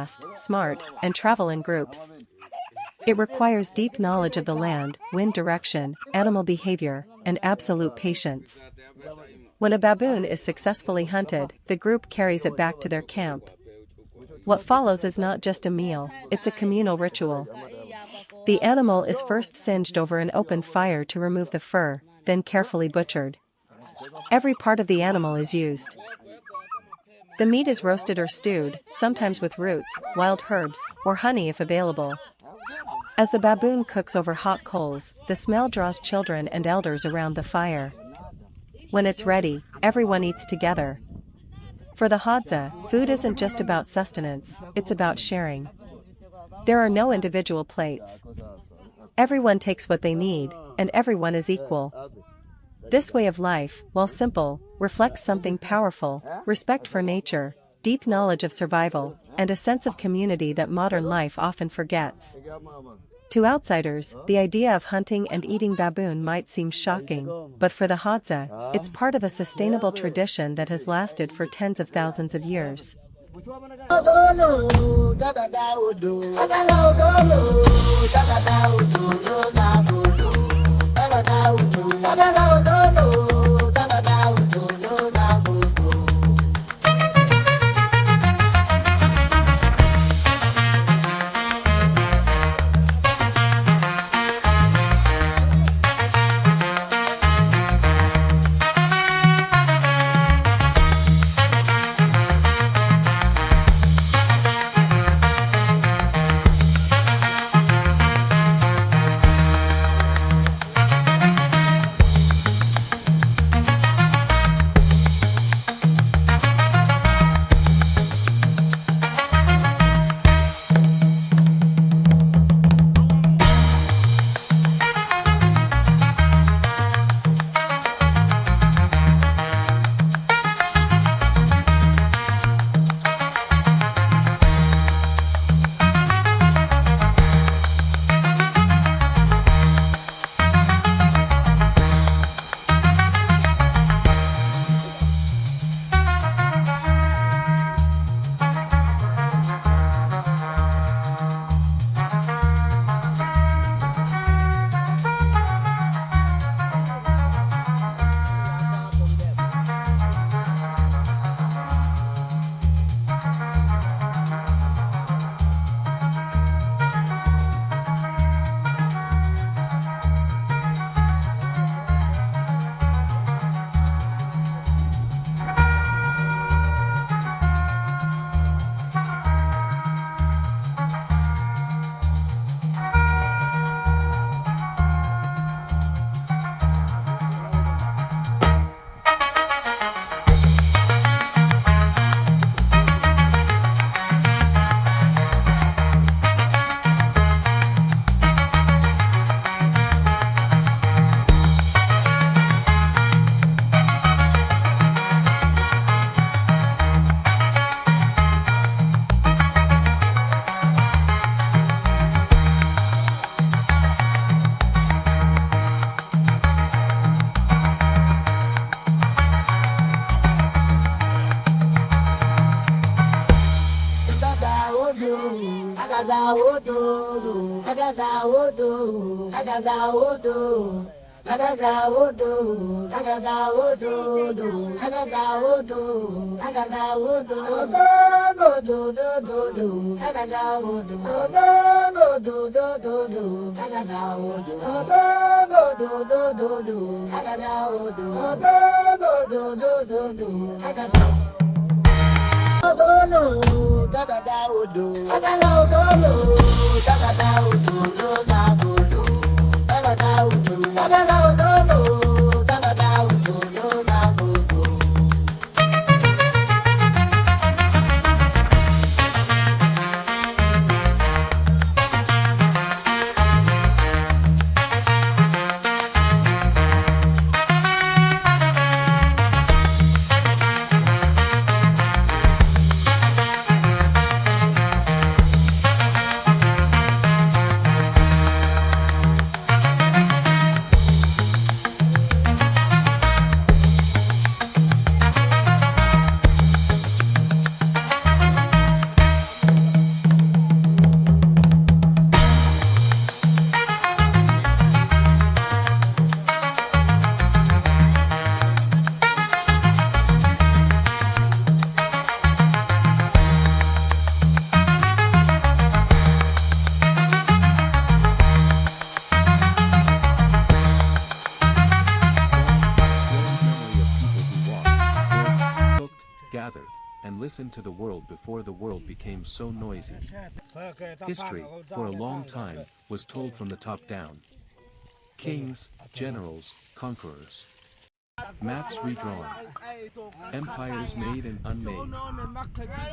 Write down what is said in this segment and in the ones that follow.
fast, smart, and travel in groups. It requires deep knowledge of the land, wind direction, animal behavior, and absolute patience. When a baboon is successfully hunted, the group carries it back to their camp. What follows is not just a meal, it's a communal ritual. The animal is first singed over an open fire to remove the fur, then carefully butchered. Every part of the animal is used. The meat is roasted or stewed, sometimes with roots, wild herbs, or honey if available. As the baboon cooks over hot coals, the smell draws children and elders around the fire. When it's ready, everyone eats together. For the Hadza, food isn't just about sustenance, it's about sharing. There are no individual plates. Everyone takes what they need, and everyone is equal. This way of life, while simple, reflects something powerful: respect for nature, deep knowledge of survival, and a sense of community that modern life often forgets. To outsiders, the idea of hunting and eating baboon might seem shocking, but for the Hadza, it's part of a sustainable tradition that has lasted for tens of thousands of years. listen to the world before the world became so noisy. History, for a long time, was told from the top down. Kings, generals, conquerors. Maps redrawn. Empires made and unmade.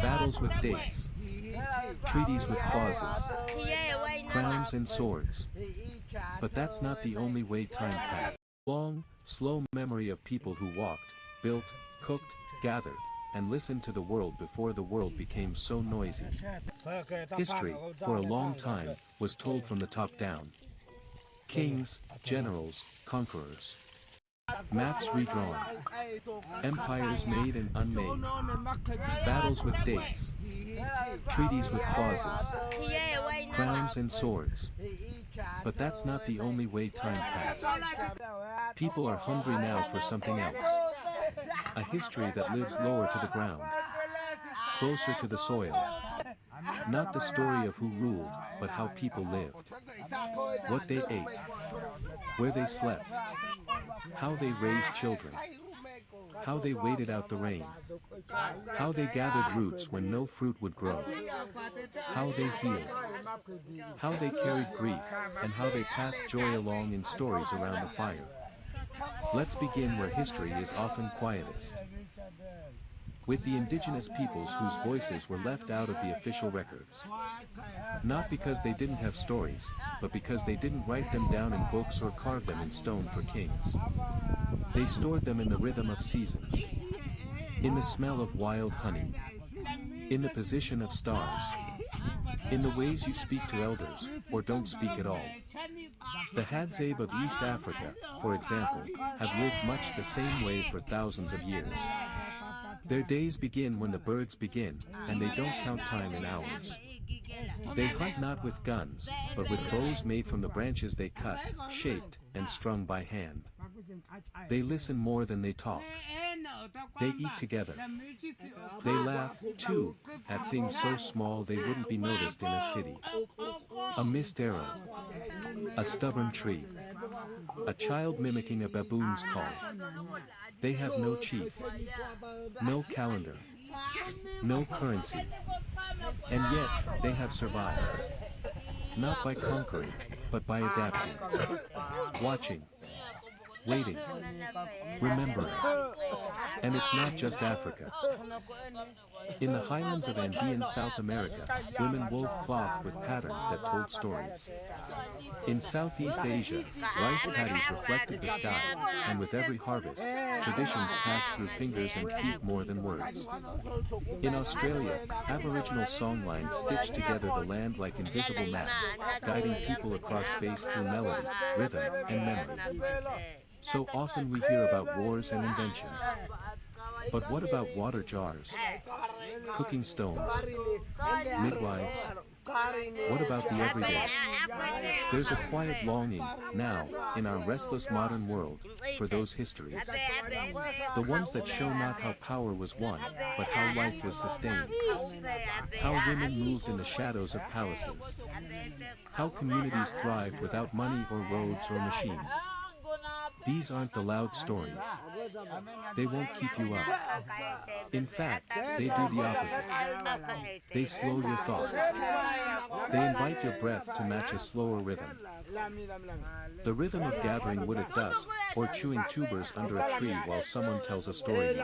Battles with dates. Treaties with clauses. Crowns and swords. But that's not the only way time passed. Long, slow memory of people who walked, built, cooked, gathered, and listened to the world before the world became so noisy. History, for a long time, was told from the top down. Kings, generals, conquerors. Maps redrawn. Empires made and unmade. Battles with dates. Treaties with clauses. Crowns and swords. But that's not the only way time passed. People are hungry now for something else. A history that lives lower to the ground. Closer to the soil. Not the story of who ruled, but how people lived. What they ate. Where they slept. How they raised children. How they waited out the rain. How they gathered roots when no fruit would grow. How they healed. How they carried grief, and how they passed joy along in stories around the fire. Let's begin where history is often quietest. With the indigenous peoples whose voices were left out of the official records. Not because they didn't have stories, but because they didn't write them down in books or carve them in stone for kings. They stored them in the rhythm of seasons. In the smell of wild honey. In the position of stars. In the ways you speak to elders, or don't speak at all. The Hadzabe of East Africa, for example, have lived much the same way for thousands of years. Their days begin when the birds begin, and they don't count time in hours. They hunt not with guns, but with bows made from the branches they cut, shaped, and strung by hand. They listen more than they talk. They eat together. They laugh, too, at things so small they wouldn't be noticed in a city. A missed arrow. A stubborn tree. A child mimicking a baboon's call. They have no chief. No calendar. No currency. And yet, they have survived. Not by conquering, but by adapting. Watching. Waiting. Remembering. And it's not just Africa. In the highlands of Andean South America, women wove cloth with patterns that told stories. In Southeast Asia, rice paddies reflected the sky, and with every harvest, traditions passed through fingers and feet more than words. In Australia, Aboriginal songlines stitched together the land like invisible maps, guiding people across space through melody, rhythm, and memory. So often we hear about wars and inventions. But what about water jars? Cooking stones? Midwives? What about the everyday? There's a quiet longing, now, in our restless modern world, for those histories. The ones that show not how power was won, but how life was sustained. How women moved in the shadows of palaces. How communities thrived without money or roads or machines. These aren't the loud stories. They won't keep you up. In fact, they do the opposite. They slow your thoughts. They invite your breath to match a slower rhythm. The rhythm of gathering wood at dusk, or chewing tubers under a tree while someone tells a story.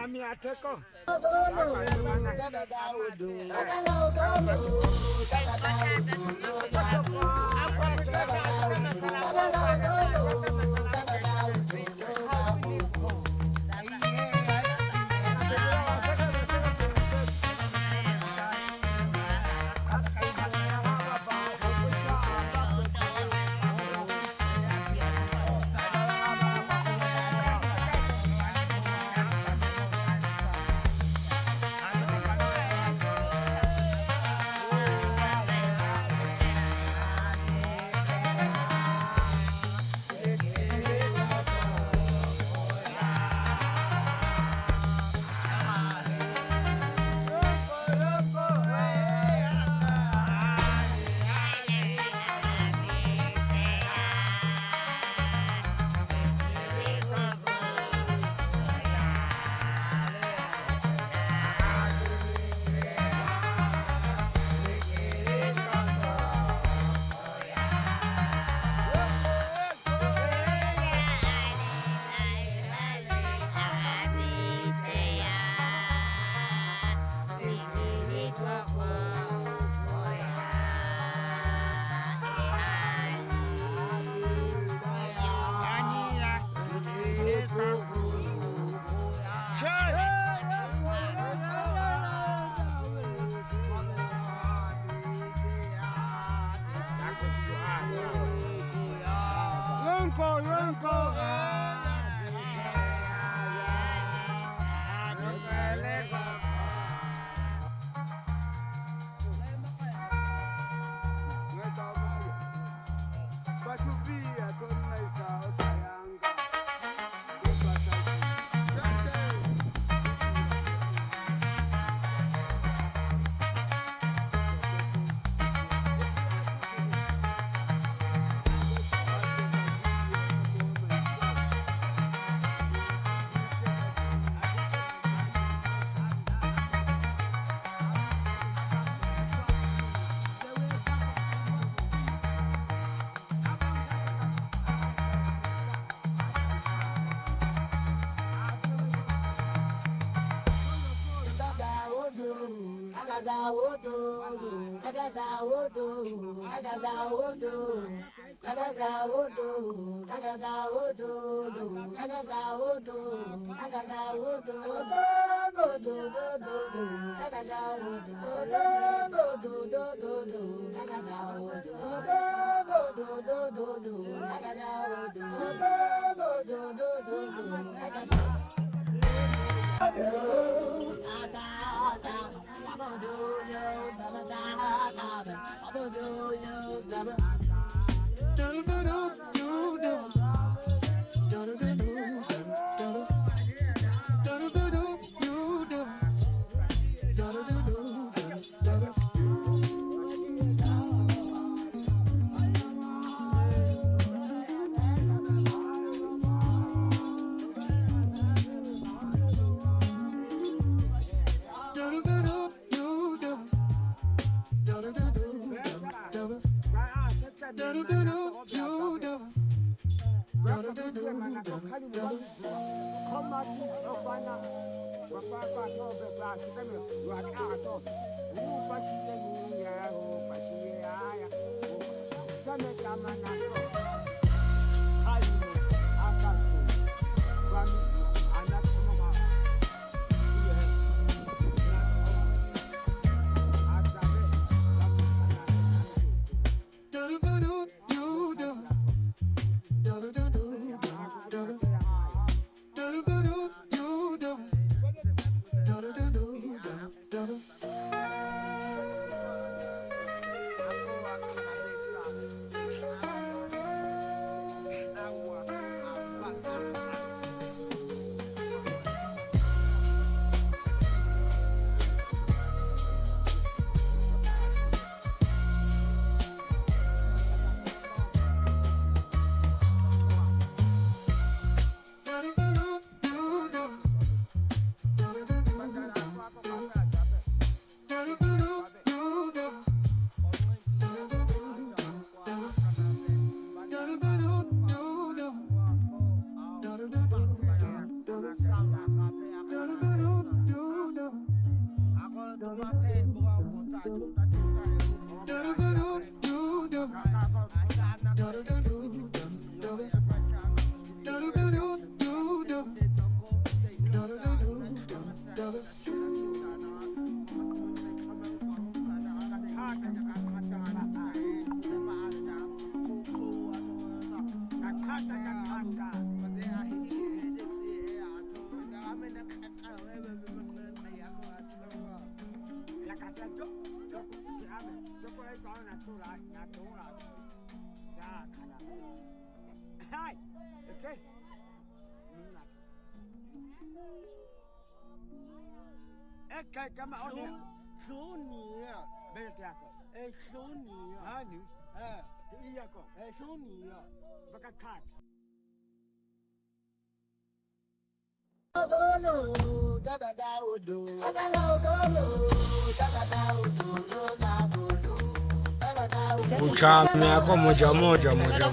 Uchame yako moja moja moja.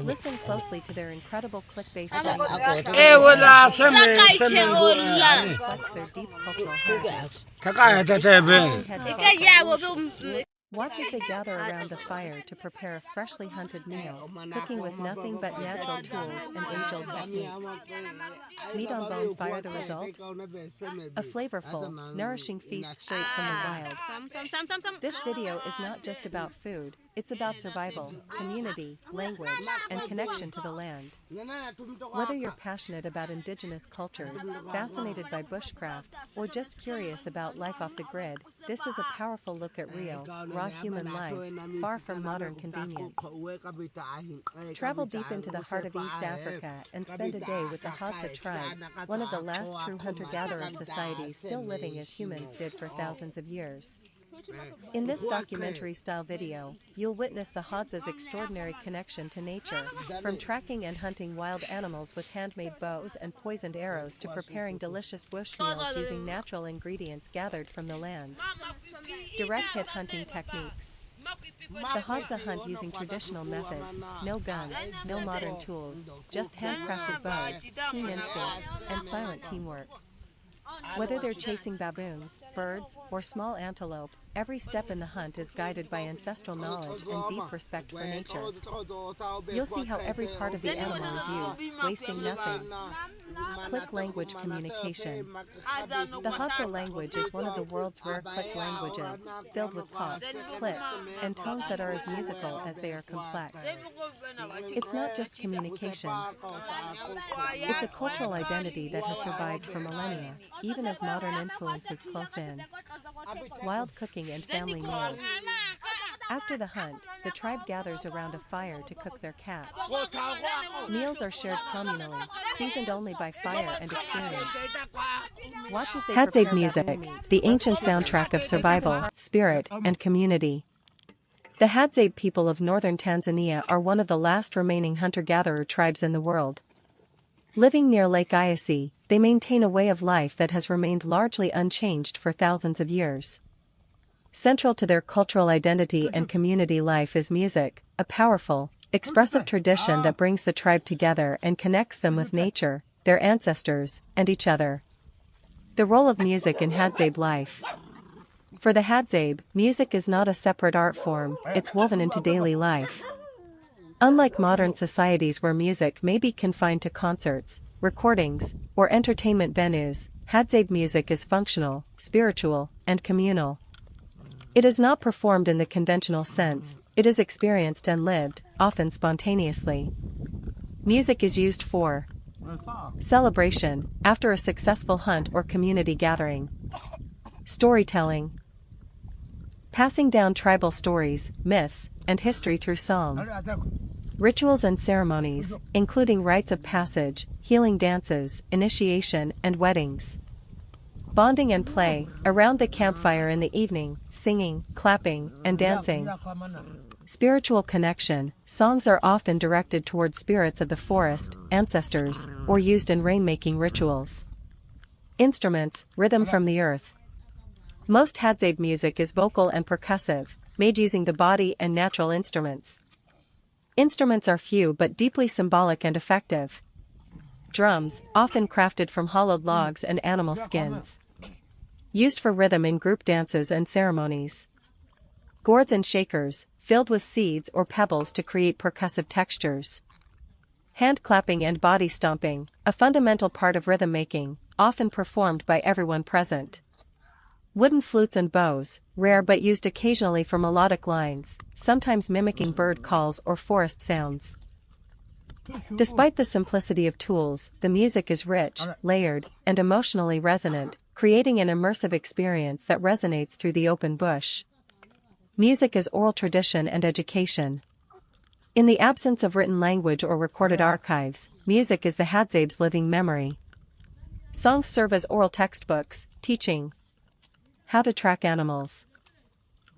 Listen closely to their incredible click-based reflects their deep cultural heritage. Watch as they gather around the fire to prepare a freshly hunted meal, cooking with nothing but natural tools and age-old techniques. Meat on bone fire the result? A flavorful, nourishing feast straight from the wild. This video is not just about food, it's about survival, community, language, and connection to the land. Whether you're passionate about indigenous cultures, fascinated by bushcraft, or just curious about life off the grid, this is a powerful look at real, raw human life, far from modern convenience. Travel deep into the heart of East Africa and spend a day with the Hadza tribe, one of the last true hunter-gatherer societies still living as humans did for thousands of years. In this documentary-style video, you'll witness the Hadza's extraordinary connection to nature, from tracking and hunting wild animals with handmade bows and poisoned arrows to preparing delicious bush meals using natural ingredients gathered from the land. Direct hit hunting techniques. The Hadza hunt using traditional methods, no guns, no modern tools, just handcrafted bows, keen instincts, and silent teamwork. Whether they're chasing baboons, birds, or small antelope, every step in the hunt is guided by ancestral knowledge and deep respect for nature. You'll see how every part of the animal is used, wasting nothing. Click language communication. The Hadza language is one of the world's rare click languages, filled with pops, clicks, and tones that are as musical as they are complex. It's not just communication. It's a cultural identity that has survived for millennia, even as modern influences close in. Wild cooking and family meals. After the hunt, the tribe gathers around a fire to cook their catch. Meals are shared communally, seasoned only by fire and experience. Watch as they Hadzabe music, the ancient soundtrack of survival, spirit, and community. The Hadzabe people of northern Tanzania are one of the last remaining hunter-gatherer tribes in the world. Living near Lake Eyasi, they maintain a way of life that has remained largely unchanged for thousands of years. Central to their cultural identity and community life is music, a powerful, expressive tradition that brings the tribe together and connects them with nature, their ancestors, and each other. The role of music in Hadzabe life. For the Hadzabe, music is not a separate art form, it's woven into daily life. Unlike modern societies where music may be confined to concerts, recordings, or entertainment venues, Hadzabe music is functional, spiritual, and communal. It is not performed in the conventional sense, it is experienced and lived, often spontaneously. Music is used for celebration, after a successful hunt or community gathering. Storytelling. Passing down tribal stories, myths, and history through song. Rituals and ceremonies, including rites of passage, healing dances, initiation, and weddings. Bonding and play, around the campfire in the evening, singing, clapping, and dancing. Spiritual connection, songs are often directed toward spirits of the forest, ancestors, or used in rainmaking rituals. Instruments, rhythm from the earth. Most Hadzabe music is vocal and percussive, made using the body and natural instruments. Instruments are few but deeply symbolic and effective. Drums, often crafted from hollowed logs and animal skins. Used for rhythm in group dances and ceremonies. Gourds and shakers, filled with seeds or pebbles to create percussive textures. Hand clapping and body stomping, a fundamental part of rhythm making, often performed by everyone present. Wooden flutes and bows, rare but used occasionally for melodic lines, sometimes mimicking bird calls or forest sounds. Despite the simplicity of tools, the music is rich, layered, and emotionally resonant, creating an immersive experience that resonates through the open bush. Music is oral tradition and education. In the absence of written language or recorded archives, music is the Hadzabe's living memory. Songs serve as oral textbooks, teaching how to track animals,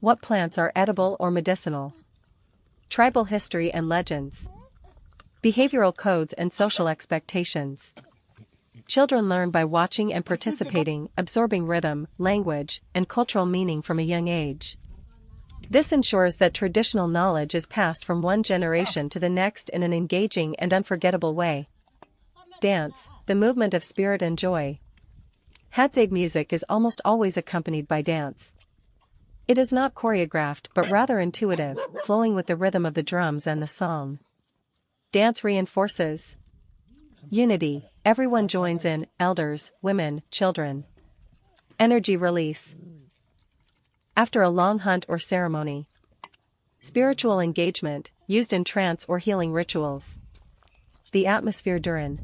what plants are edible or medicinal, tribal history and legends, behavioral codes and social expectations. Children learn by watching and participating, absorbing rhythm, language, and cultural meaning from a young age. This ensures that traditional knowledge is passed from one generation to the next in an engaging and unforgettable way. Dance, the movement of spirit and joy. Hadzabe music is almost always accompanied by dance. It is not choreographed but rather intuitive, flowing with the rhythm of the drums and the song. Dance reinforces unity. Everyone joins in, elders, women, children. Energy release. After a long hunt or ceremony. Spiritual engagement, used in trance or healing rituals. The atmosphere during.